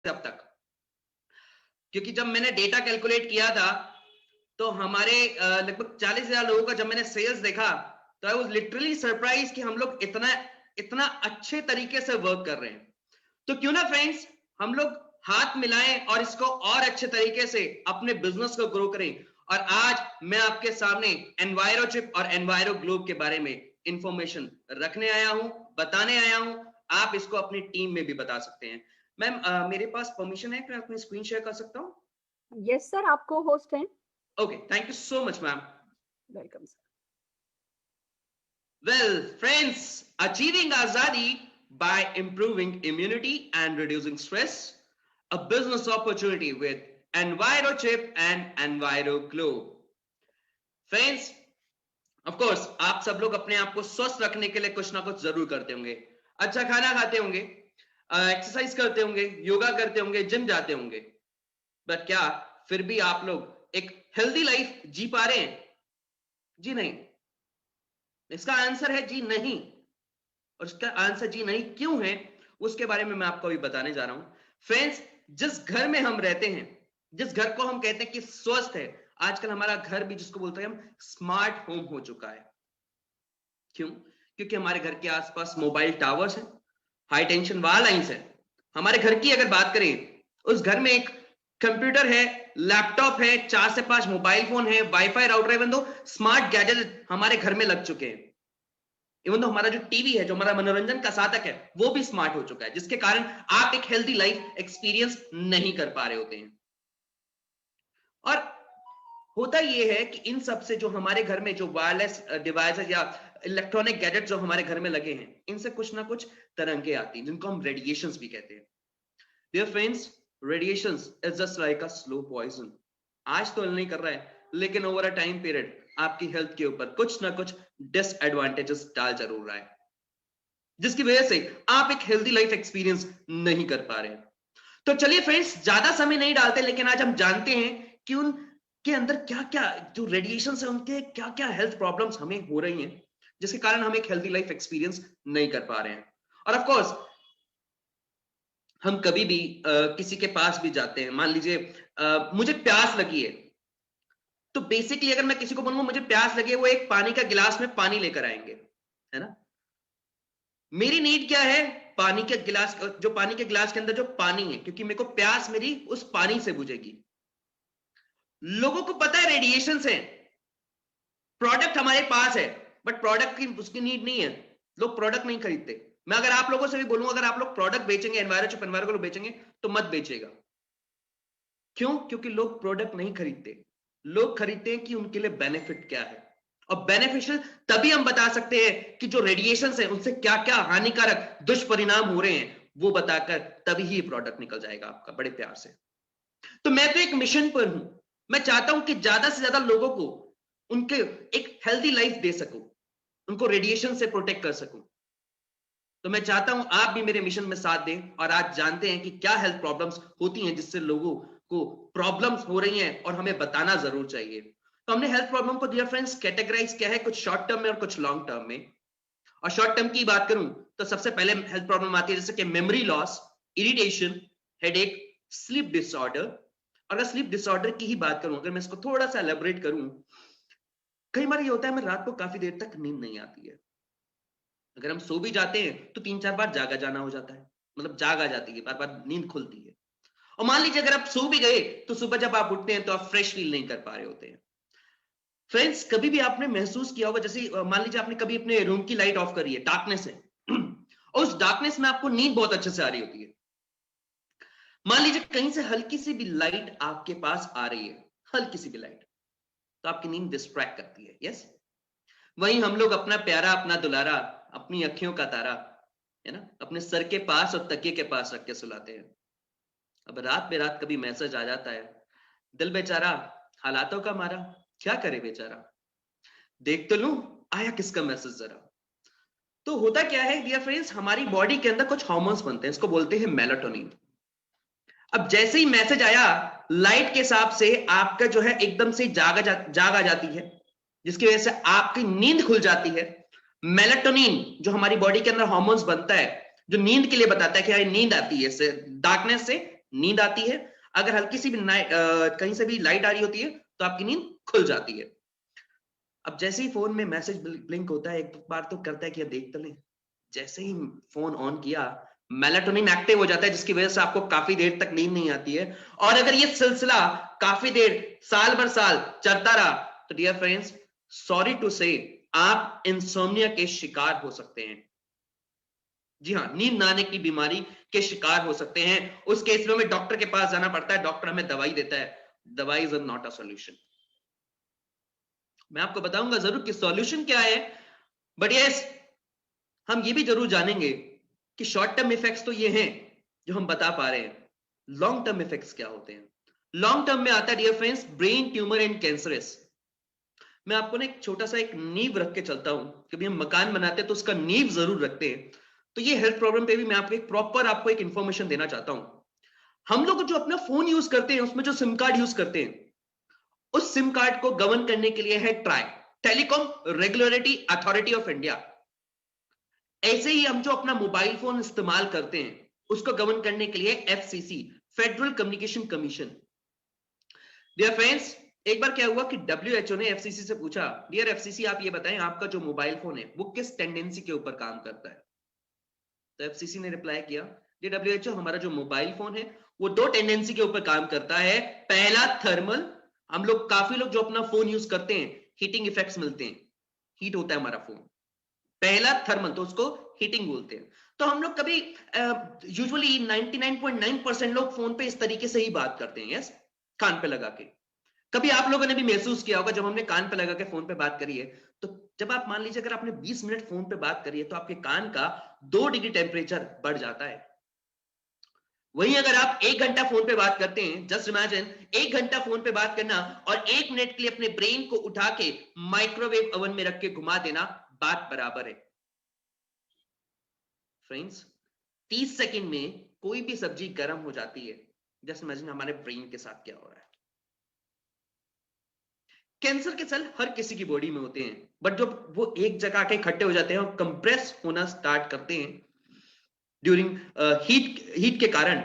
अब तक, क्योंकि जब मैंने डेटा कैलकुलेट किया था तो हमारे लगभग 40,000 लोगों का जब मैंने सेल्स देखा तो आई वाज लिटरली सरप्राइज कि हम लोग इतना इतना अच्छे तरीके से वर्क कर रहे हैं। तो क्यों ना फ्रेंड्स हम लोग हाथ मिलाएं और इसको और अच्छे तरीके से अपने बिजनेस को ग्रो करें। और आज मैं आपके सामने एनवायरोचिप और एनवायरो ग्लोब के बारे में इंफॉर्मेशन रखने आया हूं, बताने आया हूं। आप इसको अपनी टीम में भी बता सकते हैं। मैम मेरे पास परमिशन है कि मैं अपनी स्क्रीन शेयर कर सकता हूं? यस सर, आप को होस्ट हैं। Okay, thank you so much ma'am. Welcome sir. Well, friends, achieving Azadi by improving immunity and reducing stress, a business opportunity with EnviroChip and EnviroGlow. Friends, of course, आप सब लोग अपने आप को स्वस्थ रखने के लिए कुछ ना कुछ जरूर करते होंगे। अच्छा खाना खाते होंगे, एक्सरसाइज करते होंगे, योगा करते होंगे, जिम जाते होंगे। बट क्या फिर भी आप लोग एक हेल्दी लाइफ जी पा रहे हैं? जी नहीं। इसका आंसर है जी नहीं। और इसका आंसर जी नहीं क्यों है उसके बारे में मैं आपको अभी बताने जा रहा हूं। फ्रेंड्स, जिस घर में हम रहते हैं, जिस घर को हम कहते हैं कि स्वस्थ है, आजकल हमारा घर भी जिसको बोलते हैं हम स्मार्ट होम हो चुका है। क्यों? क्योंकि हमारे घर के आसपास मोबाइल टावर्स हैं, हाई टेंशन वायर लाइंस है। हमारे घर की अगर बात करें, उस घर में एक कंप्यूटर है, लैपटॉप है, 4 से 5 मोबाइल फोन है, वाईफाई राउटर है, इवन दो स्मार्ट गैजेट हमारे घर में लग चुके हैं। इवन तो हमारा जो टीवी है, जो हमारा मनोरंजन का साधक है, वो भी स्मार्ट हो चुका है, जिसके कारण आप एक हेल्दी लाइफ एक्सपीरियंस नहीं कर पा रहे होते हैं। और होता यह है कि इन सब से जो हमारे घर में जो वायरलेस डिवाइसेस या इलेक्ट्रॉनिक गैजेट जो हमारे घर में लगे हैं, इनसे कुछ ना कुछ तरंगे आती हैं, जिनको हम रेडिएशंस भी कहते हैं। Dear friends, radiations is just like a slow poison. आज तो नहीं कर रहा है, लेकिन ओवर अ टाइम पीरियड आपकी हेल्थ के ऊपर कुछ ना कुछ डिसएडवांटेजेस डाल जरूर रहा है, जिसकी वजह से आप एक हेल्दी लाइफ एक्सपीरियंस नहीं कर पा रहे हैं। तो चलिए फ्रेंड्स, ज्यादा समय नहीं डालते, लेकिन आज हम जानते हैं कि उनके अंदर क्या क्या जो रेडिएशन है, उनके क्या क्या हेल्थ प्रॉब्लम्स हमें हो रही हैं, जिसके कारण हम एक हेल्दी लाइफ एक्सपीरियंस नहीं कर पा रहे हैं। और ऑफ कोर्स हम कभी भी किसी के पास भी जाते हैं, मान लीजिए मुझे प्यास लगी है, तो बेसिकली अगर मैं किसी को बोलूंगा मुझे प्यास लगी है, वो एक पानी का गिलास में पानी लेकर आएंगे, है ना। मेरी नीड क्या है? पानी के गिलास, जो पानी के गिलास के अंदर जो पानी है, क्योंकि मेरे को प्यास मेरी उस पानी से बुझेगी। लोगों को पता है रेडिएशन है, प्रोडक्ट हमारे पास है, बट प्रोडक्ट की उसकी नीड नहीं है, लोग प्रोडक्ट नहीं खरीदते। मैं अगर आप लोगों से भी बोलूंगा अगर आप लोग प्रोडक्ट बेचेंगे, एनवायरोचिप एनवायरो बेचेंगे, तो मत बेचेगा। क्यों? क्योंकि लोग प्रोडक्ट नहीं खरीदते, लोग खरीदते हैं कि उनके लिए बेनिफिट क्या है। और बेनिफिशियल तभी हम बता सकते हैं कि जो रेडिएशन है उनसे क्या क्या हानिकारक दुष्परिणाम हो रहे हैं, वो बताकर तभी ही प्रोडक्ट निकल जाएगा आपका, बड़े प्यार से। तो मैं तो एक मिशन पर हूं, मैं चाहता हूं कि ज्यादा से ज्यादा लोगों को उनके एक हेल्दी लाइफ दे सकूं, उनको रेडिएशन से प्रोटेक्ट कर सकूं। तो मैं चाहता हूं आप भी मेरे मिशन में साथ दें। और आज जानते हैं कि क्या हेल्थ प्रॉब्लम्स होती हैं जिससे लोगों को प्रॉब्लम्स हो रही हैं, और हमें बताना जरूर चाहिए। तो हमने हेल्थ प्रॉब्लम को डियर फ्रेंड्स कैटेगराइज किया है, कुछ शॉर्ट टर्म में और कुछ लॉन्ग टर्म में। और शॉर्ट टर्म की बात करूं तो सबसे पहले हेल्थ प्रॉब्लम आती है जैसे कि memory loss, irritation, headache, sleep disorder. अगर स्लीप डिसऑर्डर की ही बात करूं, अगर मैं इसको थोड़ा सा एलेबोरेट करूं, कई बार ये होता है हमें रात को काफी देर तक नींद नहीं आती है। अगर हम सो भी जाते हैं तो 3-4 बार जागा जाना हो जाता है, मतलब जाग आ जाती है, बार बार नींद खुलती है। और मान लीजिए अगर आप सो भी गए तो सुबह जब आप उठते हैं तो आप फ्रेश फील नहीं कर पा रहे होते हैं। फ्रेंड्स, कभी भी आपने महसूस किया होगा, जैसे मान लीजिए आपने कभी अपने रूम की लाइट ऑफ करी है, डार्कनेस है, और उस डार्कनेस में आपको नींद बहुत अच्छे से आ रही होती है। मान लीजिए कहीं से हल्की सी भी लाइट आपके पास आ रही है, हल्की सी भी लाइट, तो आपकी नींद डिस्ट्रैक्ट करती है। यस, वहीं हम लोग अपना प्यारा, अपना दुलारा, अपनी अखियों का तारा, है ना, अपने सर के पास और तकिए के पास रख के सुलाते हैं। अब रात में रात कभी मैसेज आ जाता है, दिल बेचारा हालातों का मारा, क्या करे बेचारा, देख तो लूं आया किसका मैसेज जरा। तो होता क्या है डियर फ्रेंड्स, हमारी बॉडी के अंदर कुछ हार्मोन्स बनते हैं, इसको बोलते हैं मेलाटोनिन। अब जैसे ही मैसेज आया, लाइट के हिसाब से आपका जो है एकदम से जाग आ जाती है, जिसकी वजह से आपकी नींद खुल जाती है। मेलाटोनिन जो हमारी बॉडी के अंदर हार्मोन्स बनता है, जो नींद के लिए बताता है कि नींद आती है, डार्कनेस से नींद आती है, अगर हल्की सी भी कहीं से भी लाइट आ रही होती है तो आपकी नींद खुल जाती है। अब जैसे ही फोन में मैसेज ब्लिंक होता है, एक बार तो करता है कि अब देख तो लें। जैसे ही फोन ऑन किया, मेलाटोनिन एक्टिव हो जाता है, जिसकी वजह से आपको काफी देर तक नींद नहीं आती है। और अगर ये सिलसिला काफी देर, साल भर साल चलता रहा, तो डियर फ्रेंड्स, सॉरी टू से, आप इंसोम्निया के शिकार हो सकते हैं। जी हाँ, नींद न आने की बीमारी के शिकार हो सकते हैं। उस केस में हमें डॉक्टर के पास जाना पड़ता है, डॉक्टर हमें दवाई देता है। दवाई इज नॉट अ सॉल्यूशन। मैं आपको बताऊंगा जरूर कि सॉल्यूशन क्या है, बट यस, हम ये भी जरूर जानेंगे कि शॉर्ट टर्म इफेक्ट्स तो ये हैं जो हम बता पा रहे हैं, लॉन्ग टर्म इफेक्ट्स क्या होते हैं। लॉन्ग टर्म में आता है dear friends brain tumour and cancerous. मैं आपको ना एक छोटा सा एक नींव रख के चलता हूं। कभी हम मकान बनाते हैं तो उसका नींव जरूर रखते हैं। तो ये हेल्थ प्रॉब्लम पे भी मैं आपको एक प्रॉपर इंफॉर्मेशन देना चाहता हूं। हम लोग जो अपना फोन यूज करते हैं, उसमें जो सिम कार्ड यूज करते हैं, उस सिम कार्ड को गवर्न करने के लिए है try, telecom regulatory authority of India. ऐसे ही हम जो अपना मोबाइल फोन इस्तेमाल करते हैं, उसको गवर्न करने के लिए FCC, Federal Communication Commission. Dear friends, एक बार क्या हुआ कि डब्ल्यूएचओ ने एफसीसी से पूछा, डियर एफसीसी, आप ये बताएं आपका जो मोबाइल फोन है वो किस टेंडेंसी के ऊपर काम करता है। तो एफसीसी ने रिप्लाई किया, डियर डब्ल्यूएचओ, हमारा जो मोबाइल फोन है वो दो टेंडेंसी के ऊपर काम करता है। पहला थर्मल, हम लोग काफी लोग जो अपना फोन यूज करते हैं, हीटिंग इफेक्ट्स मिलते हैं, हीट होता है हमारा फोन। पहला थर्मल, तो उसको हीटिंग बोलते हैं। तो हम लोग कभी यूजुअली 99.9% लोग फोन पे इस तरीके से ही बात करते हैं, यस, कान पे लगा के। कभी आप लोगों ने भी महसूस किया होगा, जब हमने कान पे लगा के फोन पे बात करी है, तो जब आप मान लीजिए अगर आपने 20 मिनट फोन पे बात करी है, तो आपके कान का 2 डिग्री टेम्परेचर बढ़ जाता है। वहीं अगर आप 1 घंटा फोन पे बात करते हैं, जस्ट इमेजिन 1 घंटा फोन पे बात करना और 1 मिनट के लिए अपने ब्रेन को उठा के माइक्रोवेव ओवन में रख के घुमा देना, बात बराबर है। फ्रेंड्स, 30 सेकंड में कोई भी सब्जी गर्म हो जाती है। जस्ट इमेजिन हमारे ब्रेन के साथ क्या हो रहा है। कैंसर के सेल हर किसी की बॉडी में होते हैं, बट जब वो एक जगह आके इकट्ठे हो जाते हैं और कंप्रेस होना स्टार्ट करते हैं ड्यूरिंग हीट के कारण,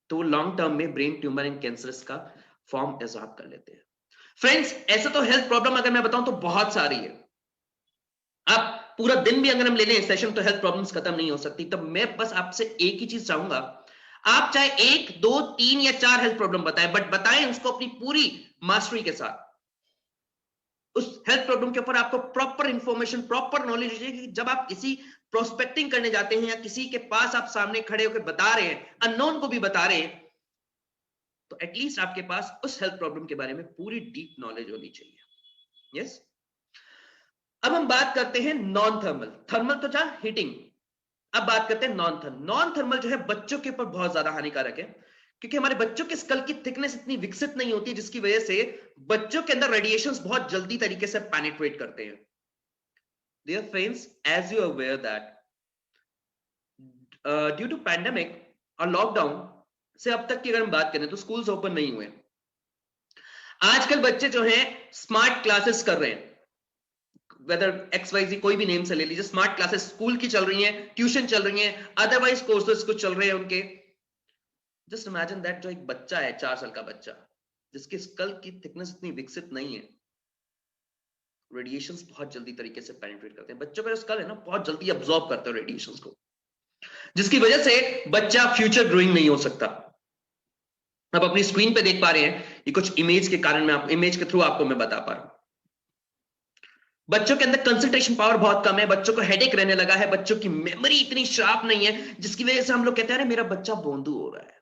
तो लॉन्ग टर्म में ब्रेन ट्यूमर एंड कैंसरस का फॉर्म एब्जॉर्ब कर लेते हैं। फ्रेंड्स, ऐसा तो हेल्थ प्रॉब्लम अगर मैं बताऊं तो बहुत सारी है। आप पूरा दिन भी अगर हम ले लें सेशन, तो हेल्थ प्रॉब्लम्स खत्म नहीं हो सकती। तब मैं बस आपसे एक ही चीज चाहूंगा, आप चाहे 1, 2, 3 या 4 हेल्थ प्रॉब्लम बताएं, बट बताएं उसको अपनी पूरी मास्टरी के साथ। उस हेल्थ प्रॉब्लम के ऊपर आपको प्रॉपर इंफॉर्मेशन, प्रॉपर नॉलेज चाहिए कि जब आप किसी प्रोस्पेक्टिंग करने जाते हैं या किसी के पास आप सामने खड़े होकर बता रहे हैं, अननोन को भी बता रहे हैं, तो एटलीस्ट आपके पास उस हेल्थ प्रॉब्लम के बारे में पूरी डीप नॉलेज होनी चाहिए। यस, अब हम बात करते हैं नॉन थर्मल। थर्मल तो था हीटिंग, अब बात करते हैं नॉन थर्मल। नॉन थर्मल जो है बच्चों के ऊपर बहुत ज्यादा हानिकारक है, क्योंकि हमारे बच्चों के स्कल की थिकनेस इतनी विकसित नहीं होती, जिसकी वजह से बच्चों के अंदर रेडिएशंस बहुत जल्दी तरीके से पेनिट्रेट करते हैं। Dear friends, as you are aware that due to pandemic और लॉकडाउन से अब तक की अगर हम बात करें तो स्कूल्स ओपन नहीं हुए। आजकल बच्चे जो हैं स्मार्ट क्लासेस कर रहे हैं, वेदर XYZ कोई भी नेम से ले लीजिए, स्मार्ट क्लासेस स्कूल की चल रही हैं, ट्यूशन चल रही हैं, अदरवाइज कोर्सेज कुछ चल रहे हैं उनके। जस्ट इमेजिन दैट, जो एक बच्चा है 4 साल का बच्चा, जिसके स्कल की थिकनेस इतनी विकसित नहीं है, रेडिएशंस बहुत जल्दी तरीके से पेनिट्रेट करते हैं। बच्चों का जो स्कल है ना, बहुत जल्दी अब्सॉर्ब करता है रेडिएशंस को, जिसकी वजह से बच्चा फ्यूचर ग्रोइंग नहीं हो सकता। आप अपनी स्क्रीन पे देख पा रहे हैं, ये कुछ इमेज के कारण, मैं इमेज के थ्रू आपको मैं बता पा रहा हूं। बच्चों के अंदर कंसंट्रेशन पावर बहुत कम है, बच्चों को हेडेक रहने लगा है, बच्चों की मेमोरी इतनी शार्प नहीं है, जिसकी वजह से हम लोग कहते हैं अरे मेरा बच्चा बोंदू हो रहा है।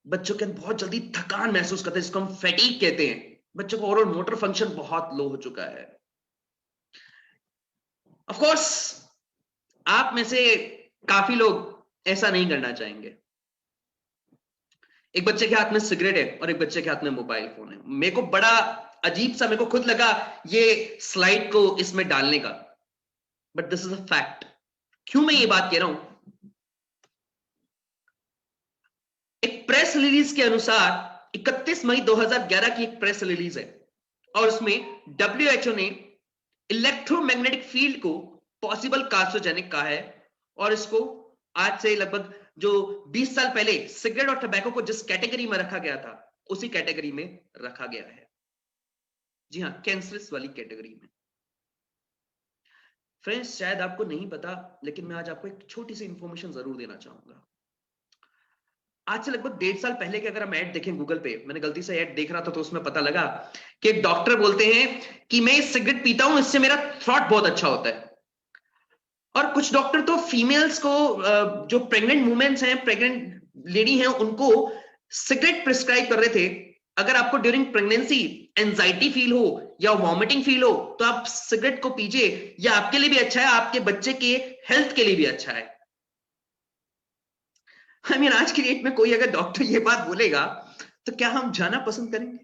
बच्चों के अंदर बहुत जल्दी थकान महसूस करते हैं, जिसको हम फैटीग कहते हैं। बच्चों को ओवरऑल मोटर फंक्शन बहुत लो हो चुका है। ऑफ कोर्स आप में से काफी लोग ऐसा नहीं करना चाहेंगे। एक बच्चे के हाथ में सिगरेट है और एक बच्चे के हाथ में मोबाइल फोन है। मेरे को बड़ा अजीब सा, मेरे को खुद लगा ये स्लाइड को इसमें डालने का, but this is a fact. क्यों मैं ये बात कह रहा हूं? एक प्रेस रिलीज के अनुसार 31 मई 2011 की एक प्रेस रिलीज है, और उसमें WHO ने इलेक्ट्रोमैग्नेटिक फील्ड को पॉसिबल कार्सिनोजेनिक कहा है, और इसको आज से लगभग जो 20 साल पहले सिगरेट और टबैको को जिस कैटेगरी में रखा गया था उसी कैटेगरी में रखा गया है। जी हाँ, कैंसरस वाली कैटेगरी में। फ्रेंड्स, शायद आपको नहीं पता, लेकिन मैं आज आपको एक छोटी सी इंफॉर्मेशन जरूर देना चाहूंगा। आज से लगभग 1.5 साल पहले के अगर हम ऐड देखें गूगल पे, मैंने गलती से ऐड देख रहा था तो उसमें पता लगा कि एक डॉक्टर बोलते हैं कि मैं सिगरेट पीता हूं, इससे मेरा थ्रॉट बहुत अच्छा होता है। और कुछ डॉक्टर तो फीमेल्स को, जो प्रेग्नेंट वुमेन्स हैं, प्रेग्नेंट लेडी हैं, उनको सिगरेट प्रिस्क्राइब कर रहे थे। अगर आपको ड्यूरिंग प्रेगनेंसी एंजाइटी फील हो या वॉमिटिंग फील हो तो आप सिगरेट को पीजिए, या आपके लिए भी अच्छा है, आपके बच्चे के हेल्थ के लिए भी अच्छा है। आई मीन, आज की डेट में कोई अगर डॉक्टर ये बात बोलेगा तो क्या हम जाना पसंद करेंगे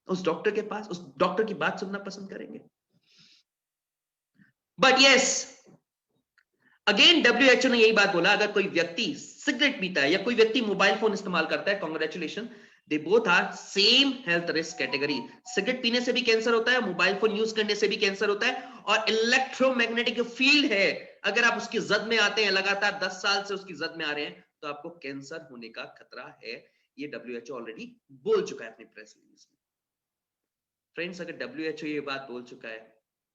उस डॉक्टर के पास, उस डॉक्टर की बात सुनना पसंद करेंगे? बट यस, अगेन WHO ने यही बात बोला, अगर कोई व्यक्ति सिगरेट पीता है या कोई व्यक्ति मोबाइल फोन इस्तेमाल करता है, congratulation, they both are same health risk category. Cigarette पीने से भी कैंसर होता है, मोबाइल फोन यूज करने से भी कैंसर होता है, और इलेक्ट्रोमैग्नेटिक फील्ड है, अगर आप उसकी जद में आते हैं, लगातार 10 साल से उसकी जद में आ रहे हैं, तो आपको कैंसर होने का खतरा है। ये WHO ऑलरेडी बोल चुका है अपनी प्रेस रिलीज में। फ्रेंड्स, अगर WHO ये बात बोल चुका है,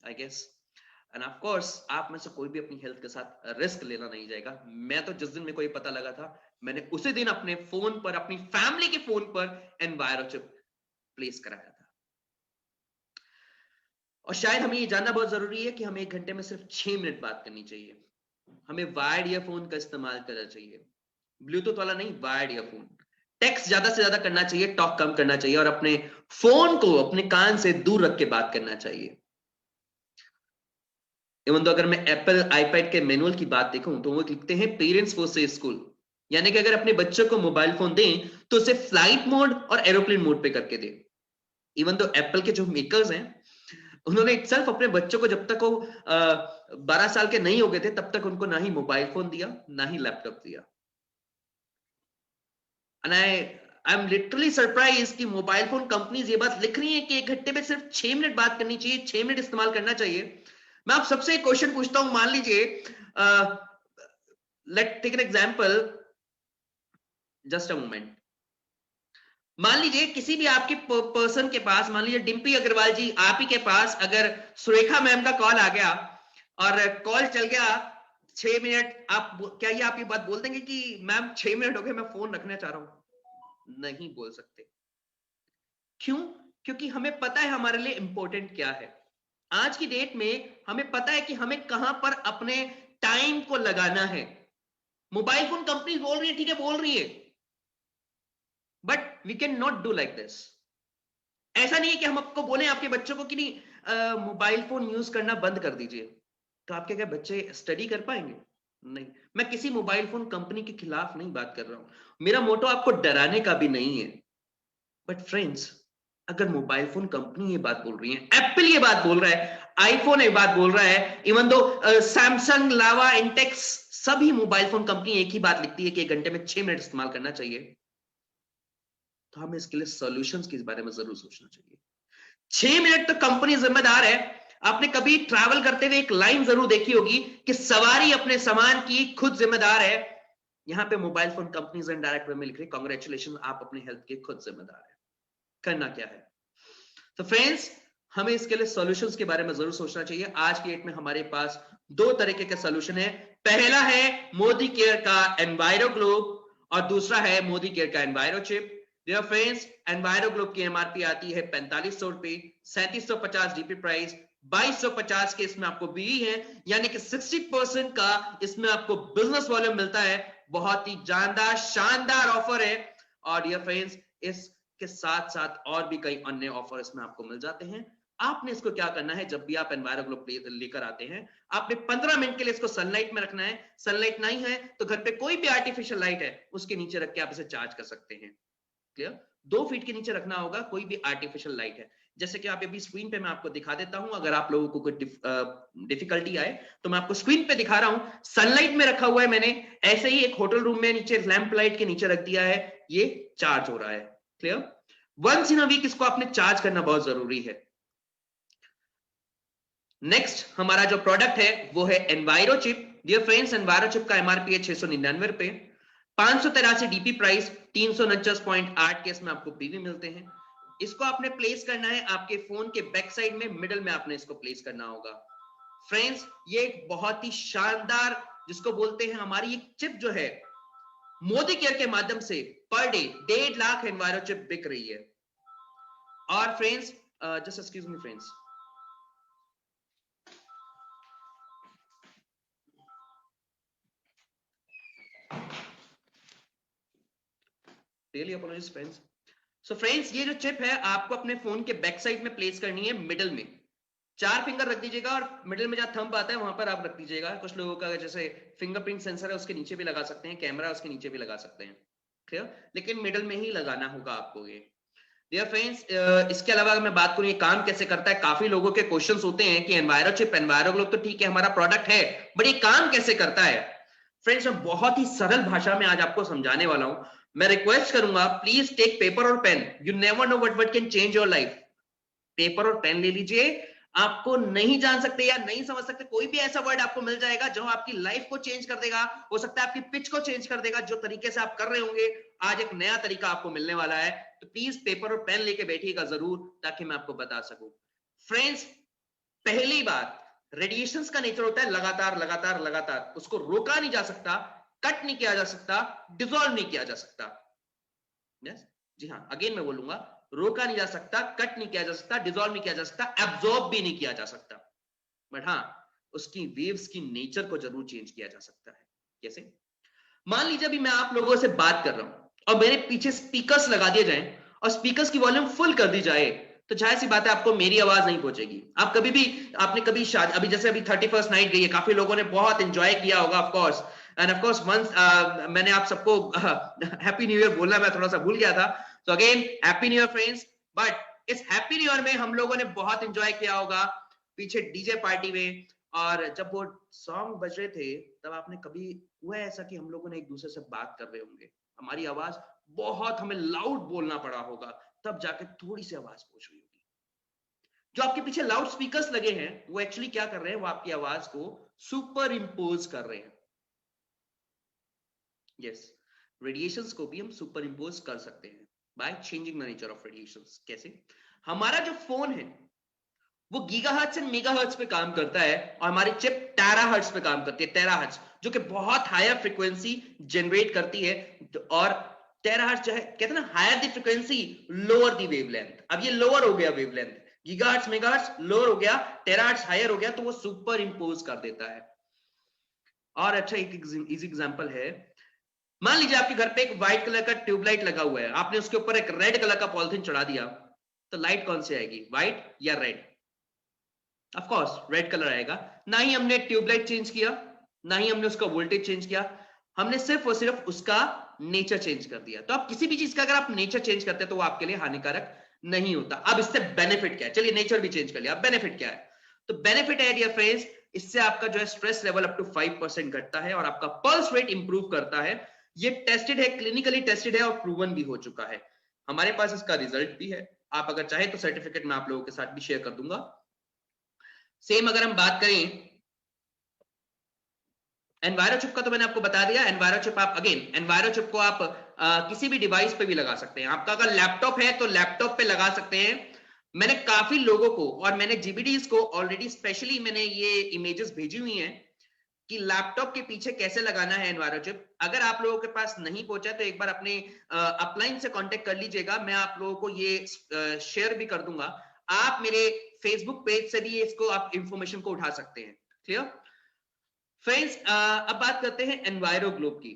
I guess, and of course आप में से कोई भी अपनी हेल्थ के साथ रिस्क लेना नहीं जाएगा। मैं तो जिस दिन मेरे को ये पता लगा था, मैंने उसी दिन अपने फोन पर, अपनी फैमिली के फोन पर एनवायरोचिप प्लेस कराया था। और शायद हमें ये जानना बहुत जरूरी है कि हमें 1 घंटे में सिर्फ 6 मिनट बात करनी चाहिए। हमें वायर्ड ईयरफोन का इस्तेमाल करना चाहिए, ब्लूटूथ वाला नहीं, वायर्ड ईयरफोन। टेक्स्ट ज्यादा से ज्यादा करना चाहिए, टॉक कम करना चाहिए, और अपने फोन को अपने कान से दूर रख के बात करना चाहिए। इवन तो अगर मैं एप्पल आईपैड के मैनुअल की बात देखूं तो वो लिखते हैं पेरेंट्स फॉर सेफ स्कूल, यानी कि अगर अपने बच्चों को मोबाइल फोन दें तो उसे फ्लाइट मोड और एरोप्लेन मोड पे करके दें। इवन तो एप्पल के जो मेकर्स हैं, उन्होंने इटसेल्फ अपने बच्चों को जब तक वो 12 साल के नहीं हो गए थे तब तक उनको ना ही मोबाइल फोन दिया, ना ही लैपटॉप दिया। And I am literally surprise कि मोबाइल फोन कंपनीज ये बात लिख रही हैं कि 1 घंटे में सिर्फ 6 मिनट बात करनी चाहिए, 6 मिनट इस्तेमाल करना चाहिए। मैं आप सबसे एक क्वेश्चन पूछता हूं, मान लीजिए, let take an example, just a moment. मान लीजिए किसी भी आपके पर्सन के पास, मान लीजिए डिम्पी अग्रवाल जी, आप ही के पास अगर सुरेखा मैम का कॉल आ गया और कॉल चल गया 6 मिनट, क्या ये आप ये बात बोल देंगे कि मैम 6 मिनट हो गए, मैं फोन रखना चाह रहा हूं? नहीं बोल सकते। क्यों? क्योंकि हमें पता है हमारे लिए इंपॉर्टेंट क्या है। आज की डेट में हमें पता है कि हमें कहां पर अपने टाइम को लगाना है। मोबाइल फोन कंपनी बोल रही है, ठीक है, बोल रही है, but we can not do like this. ऐसा नहीं है कि हम आपको बोले आपके बच्चों को कि नहीं मोबाइल फोन यूज करना बंद कर दीजिए, तो आपके क्या बच्चे स्टडी कर पाएंगे? नहीं। मैं किसी मोबाइल फोन कंपनी के खिलाफ नहीं बात कर रहा हूं, मेरा मोटो आपको डराने का भी नहीं है। बट फ्रेंड्स, अगर मोबाइल फोन कंपनी ये बात बोल रही है, एप्पल ये बात बोल रहा है, आईफोन ये बात बोल रहा है, इवन दो सैमसंग, लावा, इंटेक्स, सभी मोबाइल फोन कंपनी एक ही बात लिखती है कि 1 घंटे में 6 मिनट इस्तेमाल करना चाहिए, तो हमें इसके लिए सॉल्यूशंस के बारे में जरूर सोचना चाहिए। 6 मिनट तो कंपनी जिम्मेदार है। आपने कभी ट्रैवल करते हुए एक लाइन जरूर देखी होगी कि सवारी अपने सामान की खुद जिम्मेदार है। यहां पे mobile phone companies indirect way में लिख रही, कांग्रेचुलेशन, आप अपने हेल्थ के खुद जिम्मेदार है। करना क्या है? तो फ्रेंड्स, हमें इसके लिए सॉल्यूशंस के बारे में जरूर सोचना चाहिए। आज की डेट में हमारे पास 2 तरीके के सॉल्यूशन है। पहला है मोदी केयर का एनवायरो ग्लोब, और दूसरा है मोदी केयर का enviro chip. Dear friends, enviro globe की एमआरपी आती है 4500 रुपए, 3750 डीपी प्राइस, 2250 के इसमें आपको बीई है, यानी कि 60% का इसमें आपको बिजनेस वॉल्यूम मिलता है। बहुत ही जानदार, शानदार ऑफर है। और डियर फ्रेंड्स, इसके साथ साथ और भी कई अन्य ऑफर इसमें आपको मिल जाते हैं। आपने इसको क्या करना है, जब भी आप एनवायरो ग्लोब लेकर आते हैं, आपने 15 मिनट के लिए इसको सनलाइट में रखना है। सनलाइट नहीं है तो घर पे कोई भी आर्टिफिशियल लाइट है उसके नीचे रख के आप इसे चार्ज कर सकते हैं। क्लियर? 2 फीट के नीचे रखना होगा, कोई भी आर्टिफिशियल लाइट है। जैसे कि आप अभी स्क्रीन पे मैं आपको दिखा देता हूं, अगर आप लोगों को कोई डिफिकल्टी आए तो मैं आपको स्क्रीन पे दिखा रहा हूं। सनलाइट में रखा हुआ है मैंने, ऐसे ही एक होटल रूम में नीचे लैंप लाइट के नीचे रख दिया है, ये चार्ज हो रहा है। Clear? Once in a week इसको आपने चार्ज करना बहुत जरूरी है। नेक्स्ट हमारा जो प्रोडक्ट है वो है enviro chip. Dear friends, enviro chip का एमआरपी है 699 रुपए। 583 डीपी प्राइस, 349.8 के इसमें आपको पीवी मिलते हैं। इसको आपने प्लेस करना है आपके फोन के बैक साइड में, मिडल में आपने इसको प्लेस करना होगा। फ्रेंड्स, ये एक बहुत ही शानदार, जिसको बोलते हैं हमारी एक चिप जो है मोदी केयर के माध्यम से per day 1.5 lakh enviro chip बिक रही है। और friends, just excuse me friends, really apologies friends. So friends, ये जो चिप है आपको अपने फोन के बैक साइड में प्लेस करनी है, मिडल में। 4 फिंगर रख दीजिएगा और मिडिल में जहां थंब आता है वहां पर आप रख दीजिएगा। कुछ लोगों का जैसे फिंगरप्रिंट सेंसर है उसके नीचे भी लगा सकते हैं, कैमरा उसके नीचे भी लगा सकते हैं, क्लियर? लेकिन मिडिल में ही लगाना होगा आपको ये। डियर फ्रेंड्स, इसके अलावा अगर मैं बात करूं ये काम कैसे करता है, काफी लोगों के क्वेश्चंस होते हैं कि एनवायरो चिप, एनवायरो ग्लोब तो ठीक है हमारा प्रोडक्ट है, बट ये काम कैसे करता है? फ्रेंड्स, मैं बहुत ही सरल भाषा में आज आपको समझाने वाला हूं। मैं रिक्वेस्ट करूंगा, प्लीज टेक पेपर और pen, you never know what can change your life. Paper और पेन ले लीजिए। आपको नहीं जान सकते या नहीं समझ सकते, कोई भी ऐसा वर्ड आपको मिल जाएगा जो आपकी लाइफ को चेंज कर देगा, हो सकता है आपकी पिच को चेंज कर देगा। जो तरीके से आप कर रहे होंगे, आज एक नया तरीका आपको मिलने वाला है, तो प्लीज पेपर और पेन लेके बैठिएगा जरूर, ताकि मैं आपको बता सकूं। फ्रेंड्स, पहली बात, रेडिएशंस का नेचर होता है लगातार लगातार लगातार, उसको रोका नहीं जा सकता, कट नहीं किया जा सकता, डिसॉल्व नहीं किया जा सकता। यस, जी हाँ, अगेन मैं बोलूंगा, रोका नहीं जा सकता, कट नहीं किया जा सकता, डिसॉल्व नहीं किया जा सकता, एब्जॉर्ब भी नहीं किया जा सकता, बट हाँ, उसकी वेव्स की नेचर को जरूर चेंज किया जा सकता है। कैसे? मान लीजिए अभी मैं आप लोगों से बात कर रहा हूं और मेरे पीछे स्पीकर्स लगा दिए जाएं और स्पीकर्स की वॉल्यूम फुल कर दी जाए, तो जाहिर सी बात है आपको मेरी आवाज नहीं पहुंचेगी। आप कभी भी, आपने कभी शादी, अभी जैसे अभी 31st नाइट गई है, काफी लोगों ने बहुत एंजॉय किया होगा of course, and of course once मैंने आप सबको हैप्पी न्यू ईयर बोलना मैं थोड़ा सा भूल गया था, तो again happy new year friends. But इस हैप्पी न्यू ईयर में हम लोगों ने बहुत एंजॉय किया होगा पीछे डीजे पार्टी में, और जब वो सॉन्ग बज रहे थे तब आपने कभी हुआ है ऐसा कि हम लोगों ने एक दूसरे से बात कर रहे होंगे, हमारी आवाज बहुत, हमें लाउड बोलना पड़ा होगा, तब जाके थोड़ी सी आवाज पहुंच रही होगी। जो आपके पीछे लाउड स्पीकर्स लगे हैं वो एक्चुअली क्या कर रहे हैं, वो आपकी आवाज को सुपर इंपोज कर रहे हैं। यस, रेडिएशंस को भी हम सुपर इंपोज कर सकते हैं by changing the nature of radiations. कैसे? हमारा जो फोन है वो गीगाहर्ट्ज एंड मेगाहर्ट्ज पे काम करता है, और हमारी चिप टेराहर्ट्ज पे काम करती है, टेराहर्ट्ज, जो कि बहुत हायर फ्रीक्वेंसी जनरेट करती है। और टेराहर्ट्ज जो है, कहते हैं ना, higher the frequency lower the wavelength. अब ये लोअर हो गया वेवलेंथ, गीगाहर्ट्ज मेगाहर्ट्ज लोअर हो गया, टेराहर्ट्ज हायर हो गया, तो वो सुपर इंपोज कर देता है। और अच्छा एक इजी एग्जांपल है, मान लीजिए आपके घर पे एक व्हाइट कलर का ट्यूबलाइट लगा हुआ है, आपने उसके ऊपर एक रेड कलर का पॉलिथीन चढ़ा दिया, तो लाइट कौन सी आएगी, व्हाइट या red? Of course red colour आएगा। ना ही हमने ट्यूबलाइट चेंज किया, ना ही हमने उसका वोल्टेज चेंज किया, हमने सिर्फ और सिर्फ उसका नेचर चेंज कर दिया। तो आप किसी भी चीज का अगर आप नेचर चेंज करते हैं तो वो आपके लिए हानिकारक नहीं होता। अब इससे बेनिफिट क्या है? चलिए नेचर भी चेंज कर लिया, अब बेनिफिट क्या है? तो बेनिफिट है डियर फ्रेंड्स, इससे आपका जो है स्ट्रेस लेवल अप टू 5% घटता है और आपका पल्स रेट इंप्रूव करता है। ये टेस्टेड है, क्लिनिकली टेस्टेड है और प्रूवन भी हो चुका है। हमारे पास इसका रिजल्ट भी है, आप अगर चाहे तो सर्टिफिकेट मैं आप लोगों के साथ भी शेयर कर दूंगा। सेम अगर हम बात करें एनवायरो चिप का, तो मैंने आपको बता दिया, एनवायरो चिप आप अगेन, एनवायरो चिप को आप किसी भी डिवाइस पे भी लगा सकते हैं। आपका अगर लैपटॉप है तो लैपटॉप पे लगा सकते हैं। मैंने काफी लोगों को, और मैंने जीबीडीज को ऑलरेडी स्पेशली मैंने ये इमेजेस भेजी हुई हैं कि लैपटॉप के पीछे कैसे लगाना है एनवायरो चिप। अगर आप लोगों के पास नहीं पहुंचा तो एक बार अपने अपलाइन से कांटेक्ट कर लीजिएगा, मैं आप लोगों को ये शेयर भी कर दूंगा। आप मेरे फेसबुक पेज से भी इसको आप इंफॉर्मेशन को उठा सकते हैं। Clear friends? अब बात करते हैं एनवायरो ग्लोब की।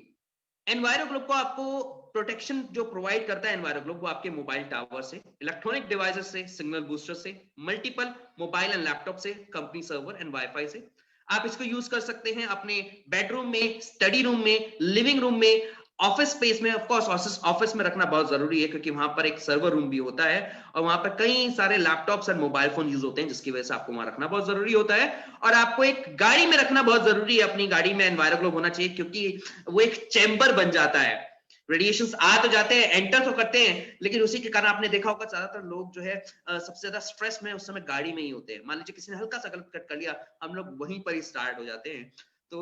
एनवायरो ग्लोब को आपको प्रोटेक्शन जो प्रोवाइड करता है एनवायरो ग्लोब, वो आपके मोबाइल टावर से, इलेक्ट्रॉनिक डिवाइसेस से, सिग्नल बूस्टर से, मल्टीपल मोबाइल एंड लैपटॉप से, कंपनी सर्वर एंड वाईफाई से। आप इसको यूज कर सकते हैं अपने बेडरूम में, स्टडी रूम में, लिविंग रूम में, ऑफिस स्पेस में। ऑफ कोर्स ऑफिस में रखना बहुत जरूरी है क्योंकि वहां पर एक सर्वर रूम भी होता है और वहां पर कई सारे लैपटॉप्स और मोबाइल फोन यूज होते हैं, जिसकी वजह से आपको वहां रखना बहुत जरूरी होता है। और आपको एक गाड़ी में रखना बहुत जरूरी है, अपनी गाड़ी में एनवायरो ग्लोब होना चाहिए क्योंकि वो एक चैम्बर बन जाता है। रेडिएशंस आ तो जाते हैं, एंटर तो करते हैं, लेकिन उसी के कारण आपने देखा होगा ज्यादातर लोग जो है सबसे ज्यादा स्ट्रेस में उस समय गाड़ी में ही होते हैं। मान लीजिए किसी ने हल्का सा गलत कट कर लिया, हम लोग वहीं पर ही स्टार्ट हो जाते हैं। तो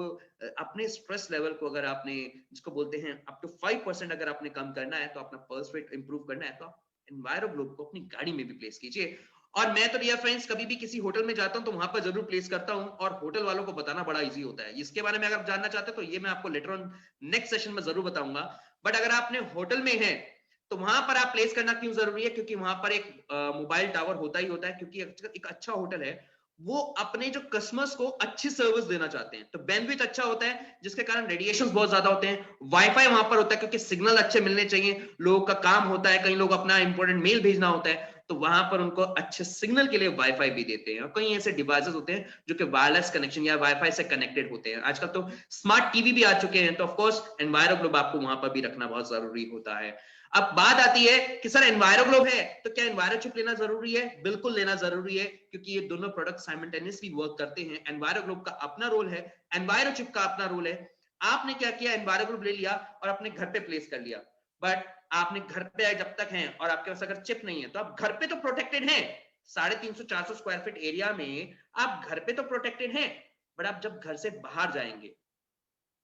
अपने स्ट्रेस लेवल को अगर आपने, जिसको बोलते हैं अप टू 5% अगर आपने कम करना है, तो अपना पल्स रेट इंप्रूव करना है, तो आप एनवायरो ग्लोब को अपनी गाड़ी में भी प्लेस कीजिए। और मैं तो डियर फ्रेंड्स कभी भी किसी होटल में जाता हूं तो वहां पर जरूर प्लेस करता हूं, और होटल वालों को बताना बड़ा इजी होता है। इसके बारे में अगर आप जानना चाहते हो तो ये मैं आपको लेटर ऑन नेक्स्ट सेशन में जरूर बताऊंगा। बट अगर आपने होटल में है तो वहां पर आप प्लेस करना क्यों जरूरी है, क्योंकि वहां पर एक मोबाइल टावर होता ही होता है, क्योंकि एक अच्छा होटल है वो अपने जो कस्टमर्स को अच्छी सर्विस देना चाहते हैं। तो बैंडविड्थ अच्छा होता है, जिसके कारण रेडिएशंस बहुत ज्यादा होते हैं। वाईफाई वहां पर होता है क्योंकि सिग्नल अच्छे मिलने चाहिए, लोगों का काम होता है, कई लोग अपना इंपॉर्टेंट मेल भेजना होता है, तो वहां पर उनको अच्छे सिग्नल के लिए वाईफाई भी देते हैं। और कई ऐसे डिवाइसेस होते हैं जो कि वायरलेस कनेक्शन या वाईफाई से कनेक्टेड होते हैं। आजकल तो स्मार्ट टीवी भी आ चुके हैं, तो ऑफकोर्स एनवायरो ग्लोब आपको वहां पर भी रखना बहुत जरूरी होता है। अब बात आती है कि सर एनवायरो ग्लोब है तो क्या एनवायरो चिप लेना जरूरी है? बिल्कुल लेना जरूरी है, क्योंकि ये दोनों प्रोडक्ट साइमल्टेनियसली वर्क करते हैं। एनवायरो ग्लोब का अपना रोल है, एनवायरो चिप का अपना रोल है। आपने क्या किया, एनवायरो ग्लोब ले लिया और अपने घर पे प्लेस कर लिया, बट आपने घर पे जब तक हैं और आपके पास अगर चिप नहीं है तो आप घर पे तो प्रोटेक्टेड हैं। 350-400 स्क्वायर फीट एरिया में आप घर पे तो प्रोटेक्टेड हैं, बट आप जब घर से बाहर जाएंगे,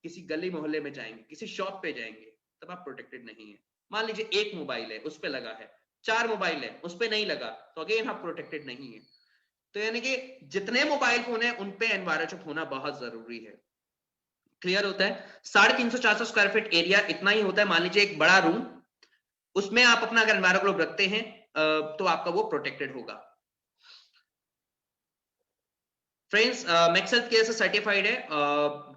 किसी गली मोहल्ले में जाएंगे, किसी शॉप पे जाएंगे, तब आप प्रोटेक्टेड नहीं है। मान लीजिए एक मोबाइल है उस पे लगा है, 4 मोबाइल है उस पे नहीं लगा, तो अगेन आप प्रोटेक्टेड नहीं है। तो यानी कि जितने मोबाइल फोन है उन पे एनवायरो चिप होना बहुत जरूरी है। क्लियर होता है? 350-400 स्क्वायर फीट एरिया इतना ही होता है। मान लीजिए एक बड़ा रूम, उसमें आप अपना अगर एनवायरो ग्लोब रखते हैं तो आपका वो प्रोटेक्टेड होगा। फ्रेंड्स मैक्स हेल्थ केयर से सर्टिफाइड है,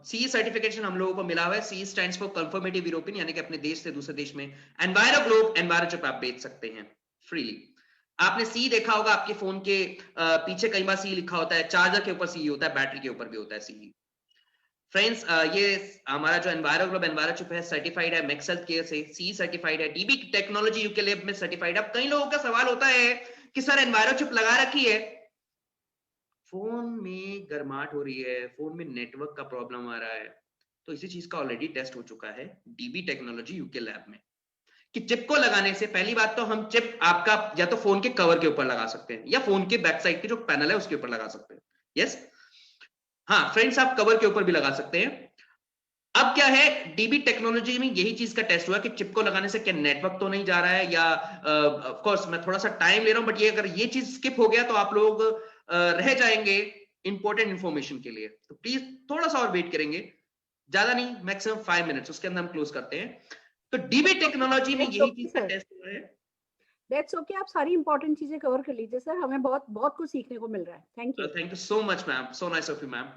सी सर्टिफिकेशन हम लोगों को मिला हुआ है। CE stands for conformative European, यानी कि अपने देश से दूसरे देश में एनवायरो ग्लोब एनवायरो चिप आप बेच सकते हैं फ्रीली। आपने सी देखा होगा आपके फोन के पीछे कई बार सी लिखा होता है, चार्जर के ऊपर सी होता है, बैटरी के ऊपर भी होता है सी। फ्रेंड्स ये हमारा जो एनवायरो ग्लोब एनवायरो चिप है सर्टिफाइड है मैक्स हेल्थ केयर से, सी सर्टिफाइड है, डीबी टेक्नोलॉजी यूके लैब में सर्टिफाइड है। अब कई लोगों का सवाल होता है कि सर एनवायरो चिप लगा रखी है, फोन में गर्माहट हो रही है, फोन में नेटवर्क का प्रॉब्लम आ रहा है, तो इसी चीज का ऑलरेडी टेस्ट हो चुका है डीबी टेक्नोलॉजी यूके लैब में, कि चिप को लगाने से पहली बात तो हम चिप आपका या तो फोन के कवर के ऊपर लगा सकते हैं या फोन के बैक साइड के जो पैनल है उसके ऊपर लगा सकते हैं। यस, हाँ फ्रेंड्स, आप कवर के ऊपर भी लगा सकते हैं। अब क्या है, डीबी टेक्नोलॉजी में यही चीज का टेस्ट हुआ कि चिप को लगाने से क्या नेटवर्क तो नहीं जा रहा है, या ऑफ कोर्स मैं थोड़ा सा टाइम ले रहा हूं, बट ये अगर ये चीज स्किप हो गया तो आप लोग रह जाएंगे इंपॉर्टेंट इंफॉर्मेशन के लिए। तो प्लीज थोड़ा सा और वेट करेंगे, ज्यादा नहीं, मैक्सिमम 5 मिनट्स, उसके अंदर हम क्लोज करते हैं। तो डीबी टेक्नोलॉजी में यही चीज का टेस्ट हुआ है। दैट्स ओके, आप सारी इंपॉर्टेंट चीजें कवर कर लीजिए सर, हमें बहुत बहुत कुछ सीखने को मिल रहा है। Thank you so much ma'am, so nice of you ma'am.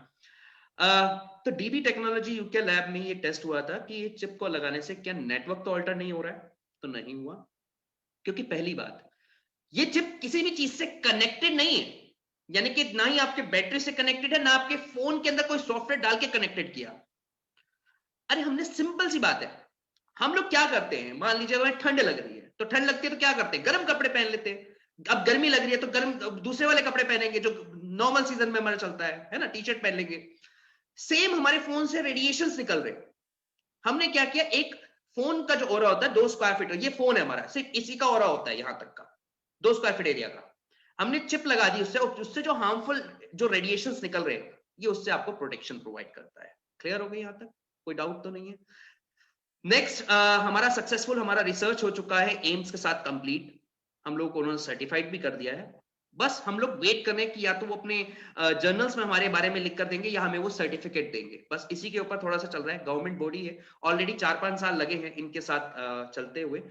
तो डीबी टेक्नोलॉजी यूके लैब में ये टेस्ट हुआ था कि ये चिप को लगाने से क्या नेटवर्क तो अल्टर नहीं हो रहा है, तो नहीं हुआ, क्योंकि पहली बात ये चिप किसी भी चीज से कनेक्टेड नहीं है, यानी कि ना ही आपके बैटरी से कनेक्टेड है, ना आपके फोन के अंदर कोई सॉफ्टवेयर डाल के कनेक्टेड किया। अरे हमने सिंपल सी बात है, हम लोग क्या करते हैं, मान लीजिए हमें ठंड लग रही है, तो ठंड लगती है तो क्या करते हैं, गर्म कपड़े पहन लेते हैं। अब गर्मी लग रही है तो गर्म दूसरे वाले कपड़े पहनेंगे जो नॉर्मल सीजन में हमारा चलता है ना, टी शर्ट पहन लेंगे। सेम हमारे फोन से रेडिएशंस निकल रहे, हमने क्या किया, एक फोन का जो ओरा होता है 2 स्क्वायर फीट, ये फोन है हमारा, सिर्फ इसी का ओरा होता है यहां तक का 2 स्क्वायर फीट एरिया का, हमने चिप लगा दी उससे, और उससे जो हार्मफुल जो रेडिएशंस निकल रहे हैं ये उससे आपको प्रोटेक्शन प्रोवाइड करता है। क्लियर हो गई यहां तक, कोई डाउट तो नहीं है? नेक्स्ट हमारा सक्सेसफुल हमारा रिसर्च हो चुका है एम्स के साथ कंप्लीट, हम लोग को उन्होंने सर्टिफाइड भी कर दिया है। बस हम लोग वेट करने की, या तो वो अपने जर्नल्स में हमारे बारे में लिख कर देंगे या हमें वो सर्टिफिकेट देंगे, बस इसी के ऊपर थोड़ा सा चल रहा है। गवर्नमेंट बॉडी है, ऑलरेडी 4-5 साल लगे हैं इनके साथ चलते हुए।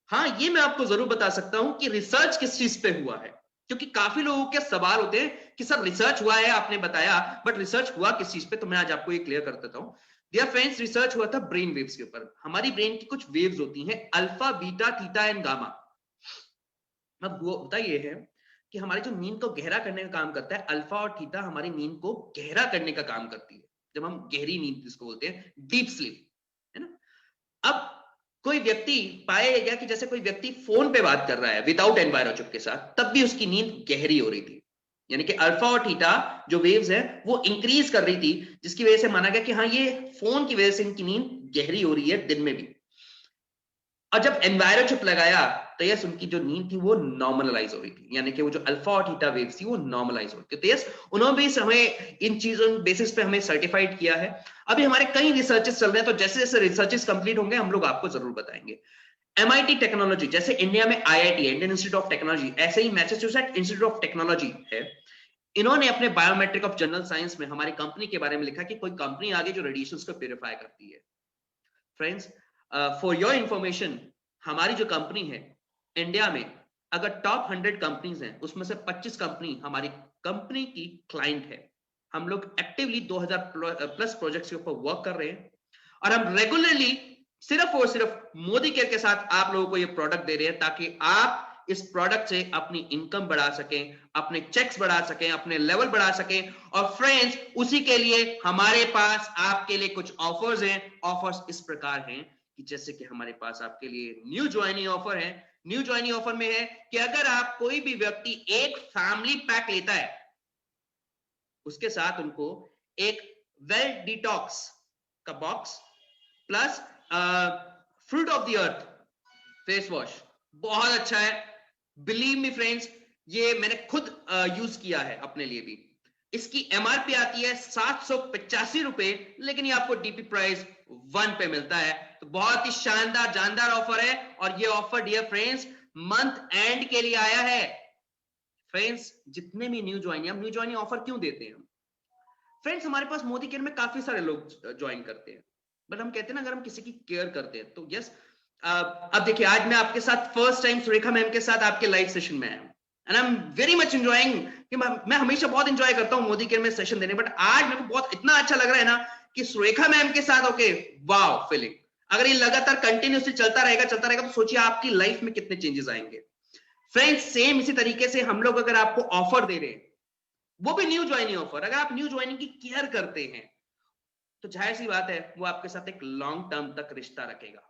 हाँ, ये मैं आपको जरूर बता सकता हूं कि रिसर्च किस चीज पे हुआ है, क्योंकि काफी लोगों के सवाल होते हैं कि सर रिसर्च हुआ है आपने बताया, बट रिसर्च हुआ किस चीज पे, तो मैं आज आपको ये क्लियर कर देता हूँ। डियर फ्रेंड्स, रिसर्च हुआ था ब्रेन वेव्स के ऊपर। हमारी ब्रेन की कुछ वेव्स होती हैं, alpha, beta, theta and gamma. अब वो होता ये है कि हमारी जो नींद को गहरा करने का काम करता है, अल्फा और थीटा हमारी नींद को गहरा करने का काम करती है, जब हम गहरी नींद जिसको बोलते हैं डीप स्लीप, है ना। अब कोई व्यक्ति पाया गया कि जैसे कोई व्यक्ति फोन पे बात कर रहा है विदाउट एनवायरो चिप के साथ, तब भी उसकी नींद गहरी हो रही थी, यानी कि अल्फा और थीटा जो वेव्स है वो इंक्रीज कर रही थी, जिसकी वजह से माना गया कि हाँ ये फोन की वजह से इनकी नींद गहरी हो रही है दिन में भी। और जब एनवायरो चिप लगाया तो यस उनकी जो नींद थी वो नॉर्मलाइज हो गई थी, यानी कि वो जो अल्फा और थीटा वेव्स थी वो नॉर्मलाइज हो गई थी। तो यस उन्होंने भी हमें इन चीजों बेसिस पे हमें सर्टिफाइड किया है। अभी हमारे कई रिसर्चेस चल रहे हैं, तो जैसे जैसे रिसर्चेस कंप्लीट होंगे हम लोग आपको जरूर बताएंगे। MIT टेक्नोलॉजी, जैसे इंडिया में IIT है, इंडियन इंस्टीट्यूट ऑफ टेक्नोलॉजी, ऐसे ही मैसेच्यूसेट्स इंस्टीट्यूट ऑफ टेक्नोलॉजी है। इन्होंने अपने बायोमेट्रिक ऑफ जनरल साइंस में हमारी कंपनी के बारे में लिखा कि कोई कंपनी आगे जो रेडिएशंस को प्यूरिफाई करती है। फ्रेंड्स, फॉर योर इंफॉर्मेशन, हमारी जो कंपनी है इंडिया में, अगर टॉप 100 कंपनीज हैं उसमें से 25 कंपनी हमारी कंपनी की क्लाइंट है। हम लोग एक्टिवली 2000 प्लस प्रोजेक्ट्स के ऊपर वर्क कर रहे हैं और हम रेगुलरली सिर्फ और सिर्फ मोदी केयर के साथ आप लोगों को ये प्रोडक्ट दे रहे हैं ताकि आप इस प्रोडक्ट से अपनी इनकम बढ़ा सकें, अपने चेक्स बढ़ा सकें, अपने लेवल बढ़ा सकें। और फ्रेंड्स, उसी के लिए हमारे पास आपके लिए कुछ ऑफर्स हैं। ऑफर्स इस प्रकार हैं कि जैसे कि हमारे पास आपके लिए न्यू ज्वाइनिंग ऑफर है। न्यू ज्वाइनिंग ऑफर में है कि अगर आप कोई भी व्यक्ति एक फैमिली पैक लेता है, उसके साथ उनको एक वेल डिटॉक्स का box plus fruit of the earth face wash, बहुत अच्छा है। बिलीव मी फ्रेंड्स, ये मैंने खुद यूज किया है अपने लिए भी। इसकी MRP आती है 785 रुपए, लेकिन ये आपको DP प्राइस 1 पे मिलता है। तो बहुत ही शानदार जानदार ऑफर है और ये offer dear friends month end के लिए आया है। फ्रेंड्स, जितने भी न्यू ज्वाइनिंग ऑफर क्यों देते हैं? फ्रेंड्स, हमारे पास मोदी केयर में काफी सारे लोग ज्वाइन करते हैं, बट हम कहते हैं ना, अगर हम किसी की केयर करते हैं तो यस। अब देखिए, आज मैं आपके साथ फर्स्ट टाइम सुरेखा मैम के साथ आपके लाइव सेशन में आया हूं and I am very much enjoying कि मैं हमेशा बहुत एंजॉय करता हूं मोदी केयर में सेशन देने, बट आज मेरे को बहुत इतना अच्छा लग रहा है ना कि सुरेखा मैम के साथ ओके वाओ फीलिंग। अगर ये लगातार कंटिन्यूसली चलता रहेगा तो सोचिए आपकी लाइफ में कितने चेंजेस आएंगे। फ्रेंड्स, सेम इसी तरीके से हम लोग अगर आपको ऑफर दे रहे हैं, वो भी न्यू ज्वाइनिंग ऑफर, अगर आप न्यू ज्वाइनिंग की केयर करते हैं तो जाहिर सी बात है वो आपके साथ एक लॉन्ग टर्म तक रिश्ता रखेगा।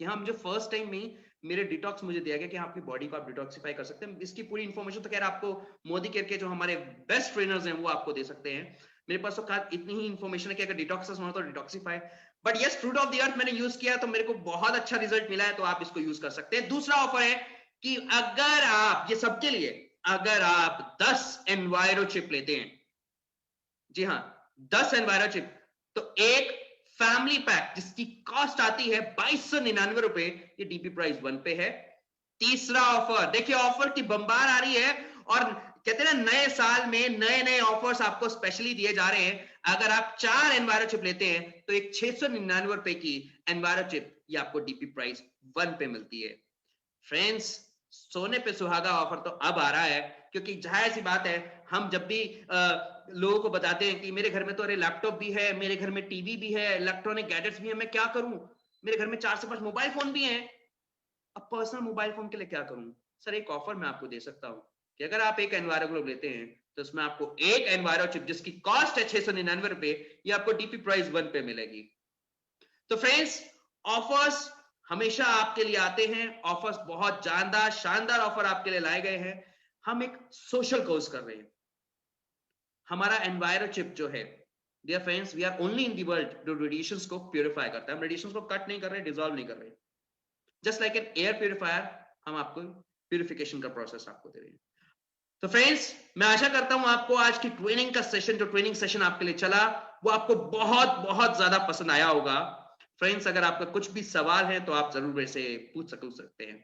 कि हाँ, मुझे फर्स्ट टाइम में मेरे डिटॉक्स मुझे दिया गया कि आपकी बॉडी को आप डिटॉक्सिफाई कर सकते हैं। इसकी पूरी इंफॉर्मेशन तो खैर आपको मोदी केयर के जो हमारे बेस्ट ट्रेनर्स हैं वो आपको दे सकते हैं। मेरे पास तो खास इतनी ही इंफॉर्मेशन है कि अगर डिटॉक्स होना तो detoxify. But yes, fruit of the earth मैंने यूज किया तो मेरे को बहुत अच्छा रिजल्ट मिला है, तो आप इसको यूज कर सकते हैं। दूसरा ऑफर है कि अगर आप, ये सबके लिए, अगर आप 10 एनवायरो चिप लेते हैं, जी हाँ 10 एनवायरो चिप, तो एक फैमिली पैक जिसकी कॉस्ट आती है 2299 रुपए, ये DP प्राइस 1 पे है। तीसरा ऑफर देखिए, ऑफर की बम्बार आ रही है और कहते हैं ना, नए साल में नए नए ऑफर्स आपको स्पेशली दिए जा रहे हैं। अगर आप 4 एनवायरो चिप लेते हैं तो एक 699 रुपए की एनवायरो चिप ये आपको DP प्राइस 1 पे मिलती है। फ्रेंड्स, सोने पे सुहागा ऑफर तो अब आ रहा है, क्योंकि जाहिर सी बात है हम जब भी लोगों को बताते हैं कि मेरे घर में तो अरे लैपटॉप भी है, मेरे घर में टीवी भी है, इलेक्ट्रॉनिक गैजेट्स भी है, मैं क्या करूं, मेरे घर में 4 से 5 मोबाइल फोन भी हैं, अब पर्सनल मोबाइल फोन के लिए क्या करूं? सर, एक ऑफर मैं आपको दे सकता हूं कि अगर आप एक एनवायरो ग्लोब लेते हैं तो उसमें आपको एक एनवायरो चिप जिसकी कॉस्ट है 699 रुपए, ये आपको DP प्राइस 1 पे मिलेगी। तो फ्रेंड्स, ऑफर्स हमेशा आपके लिए आते हैं, ऑफर्स बहुत जानदार शानदार ऑफर आपके लिए लाए गए हैं। हम एक सोशल कोर्स कर रहे हैं। हमारा एनवायरो चिप जो है dear friends, we are only in the world जो रेडिएशंस को प्यूरिफाई करता है। हम रेडिएशंस को कट नहीं कर रहे, डिसॉल्व नहीं कर रहे। Just like an air purifier, हम आपको प्यूरिफिकेशन का प्रोसेस आपको दे रहे हैं। तो फ्रेंड्स, मैं आशा करता हूं आपको आज की ट्रेनिंग का सेशन, जो ट्रेनिंग सेशन आपके लिए चला, वो आपको बहुत बहुत ज्यादा पसंद आया होगा। फ्रेंड्स, अगर आपका कुछ भी सवाल है तो आप जरूर मेरे से पूछ सकते हैं।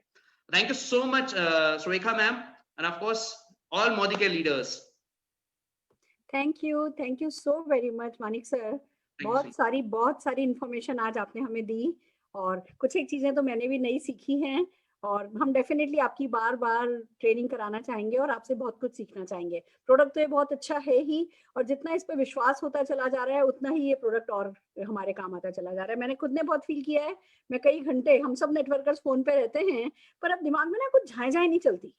Thank you so much Surekha ma'am and of course all Modi के leaders. Thank you so very much Manik sir. बहुत सारी इंफॉर्मेशन आज आपने हमें दी और कुछ एक चीजें तो मैंने भी नई सीखी हैं और हम डेफिनेटली आपकी बार बार ट्रेनिंग कराना चाहेंगे और आपसे बहुत कुछ सीखना चाहेंगे। प्रोडक्ट तो ये बहुत अच्छा है ही और जितना इस पर विश्वास होता चला जा रहा है उतना ही ये प्रोडक्ट और हमारे काम आता चला जा रहा है। मैंने खुद ने बहुत फील किया है। मैं कई घंटे, हम सब नेटवर्कर्स फोन पे रहते हैं पर अब दिमाग में ना कुछ झाएं नहीं चलती,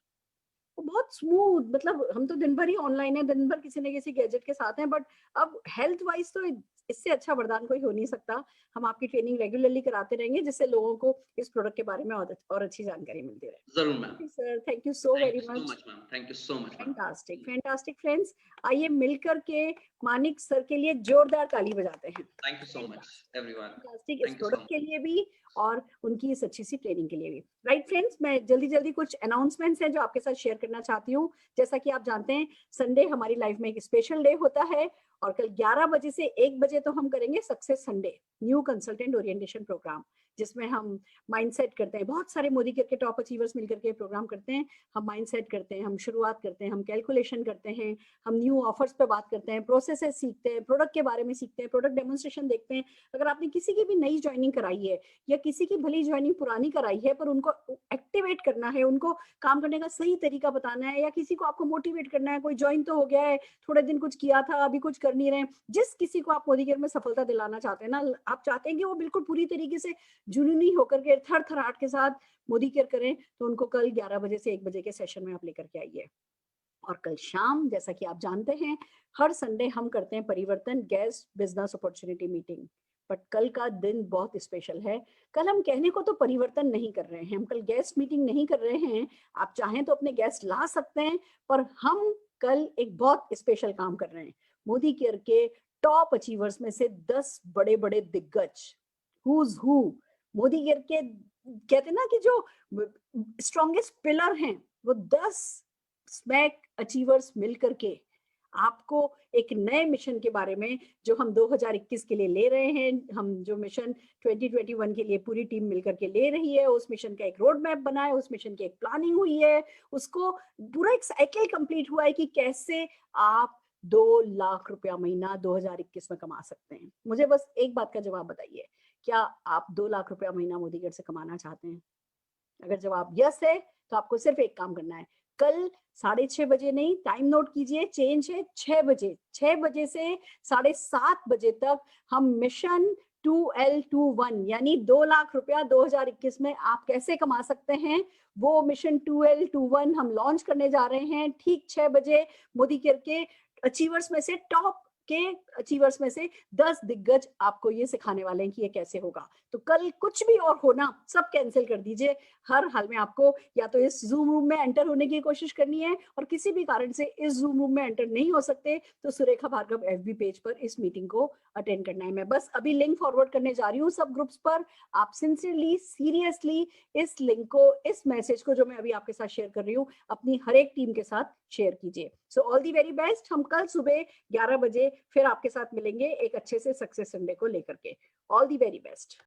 वो बहुत स्मूथ, मतलब हम तो दिन भर ही ऑनलाइन है, दिन भर किसी न किसी गैजेट के साथ हैं, बट अब हेल्थ वाइज तो इससे अच्छा वरदान कोई हो नहीं सकता। हम आपकी ट्रेनिंग रेगुलरली कराते रहेंगे जिससे लोगों को इस प्रोडक्ट के बारे में और अच्छी जानकारी मिलती रहे। जरूर ma'am. Sir, thank you so very so much. Much ma'am, thank you so much. Fantastic friends, आइए मिलकर के मानिक सर के लिए जोरदार ताली बजाते हैं। Thank you so much everyone. Fantastic इस प्रोडक्ट के लिए भी और उनकी इस अच्छी सी ट्रेनिंग के लिए भी। राइट फ्रेंड्स, मैं जल्दी जल्दी कुछ अनाउंसमेंट्स हैं जो आपके साथ शेयर करना चाहती हूँ। जैसा कि आप जानते हैं, संडे हमारी लाइफ में एक स्पेशल डे होता है और कल 11 बजे से 1 बजे तो हम करेंगे success Sunday, new consultant orientation programme, जिसमें हम माइंडसेट करते हैं। बहुत सारे मोदी केयर के टॉप अचीवर्स मिलकर के प्रोग्राम करते हैं। हम माइंडसेट करते हैं, हम शुरुआत करते हैं, हम कैलकुलेशन करते हैं, हम न्यू ऑफर्स पे बात करते हैं, प्रोसेसेस सीखते हैं, प्रोडक्ट के बारे में सीखते हैं, प्रोडक्ट डेमोन्स्ट्रेशन देखते हैं। अगर आपने किसी की भी नई ज्वाइनिंग कराई है या किसी की भली ज्वाइनिंग पुरानी कराई है पर उनको एक्टिवेट करना है, उनको काम करने का सही तरीका बताना है, या किसी को आपको मोटिवेट करना है, कोई ज्वाइन तो हो गया है, थोड़े दिन कुछ किया था, अभी कुछ कर नहीं रहे, जिस किसी को आप मोदी केयर में सफलता दिलाना चाहते हैं ना, आप चाहते हैं कि वो बिल्कुल पूरी तरीके से जुनूनी होकर के थरथराहट के साथ मोदी केयर करें, तो उनको कल 11 बजे से 1 बजे के सेशन में आप लेकर के आइए। और कल शाम, जैसा कि आप जानते हैं, हर संडे हम करते हैं परिवर्तन guest business opportunity meeting, but कल का दिन बहुत स्पेशल है। कल हम कहने को तो परिवर्तन नहीं कर रहे हैं, हम कल गेस्ट मीटिंग नहीं कर रहे हैं। आप चाहें तो अपने गेस्ट ला सकते हैं, पर हम कल एक बहुत स्पेशल काम कर रहे हैं। मोदी केयर के टॉप अचीवर्स में से 10 बड़े बड़े दिग्गज, हुज हु मोदी केयर के, कहते हैं ना कि जो स्ट्रॉन्गेस्ट पिलर हैं, वो 10 स्मैक अचीवर्स मिलकर के आपको एक नए मिशन के बारे में, जो हम 2021 के लिए ले रहे हैं, हम जो मिशन 2021 के लिए पूरी टीम मिलकर के ले रही है, उस मिशन का एक रोड मैप बना है, उस मिशन की एक प्लानिंग हुई है, उसको पूरा एक साइकिल कंप्लीट हुआ है कि कैसे आप 2 लाख रुपया महीना 2021 में कमा सकते हैं। मुझे बस एक बात का जवाब बताइए, क्या आप 2 लाख रुपया महीना मोदी केयर से कमाना चाहते हैं? अगर जवाब यस है तो आपको सिर्फ एक काम करना है, कल 6:30 बजे नहीं, टाइम नोट कीजिए, चेंज है 6 बजे, 6 बजे से 7:30 बजे तक हम मिशन 2L21 यानी 2 लाख रुपया 2021 में आप कैसे कमा सकते हैं, वो मिशन 2L21 हम लॉन्च करने जा रहे हैं ठीक 6 बजे। मोदी केयर के अचीवर्स में से, टॉप के अचीवर्स में से 10 दिग्गज आपको ये सिखाने वाले हैं कि ये कैसे होगा। तो कल कुछ भी और होना, सब कैंसिल कर दीजिए। हर हाल में आपको या तो इस जूम रूम में एंटर होने की कोशिश करनी है, और किसी भी कारण से इस जूम रूम में एंटर नहीं हो सकते तो सुरेखा भार्गव एफबी पेज पर इस मीटिंग को अटेंड करना है। मैं बस अभी लिंक फॉरवर्ड करने जा रही हूँ सब ग्रुप्स पर। आप सिंसियरली, सीरियसली इस लिंक को, इस मैसेज को जो मैं अभी आपके साथ शेयर कर रही हूँ, अपनी हर एक टीम के साथ शेयर कीजिए। So all the very best. हम कल सुबह 11 बजे फिर आपके साथ मिलेंगे एक अच्छे से सक्सेस संडे को लेकर के। All the very best.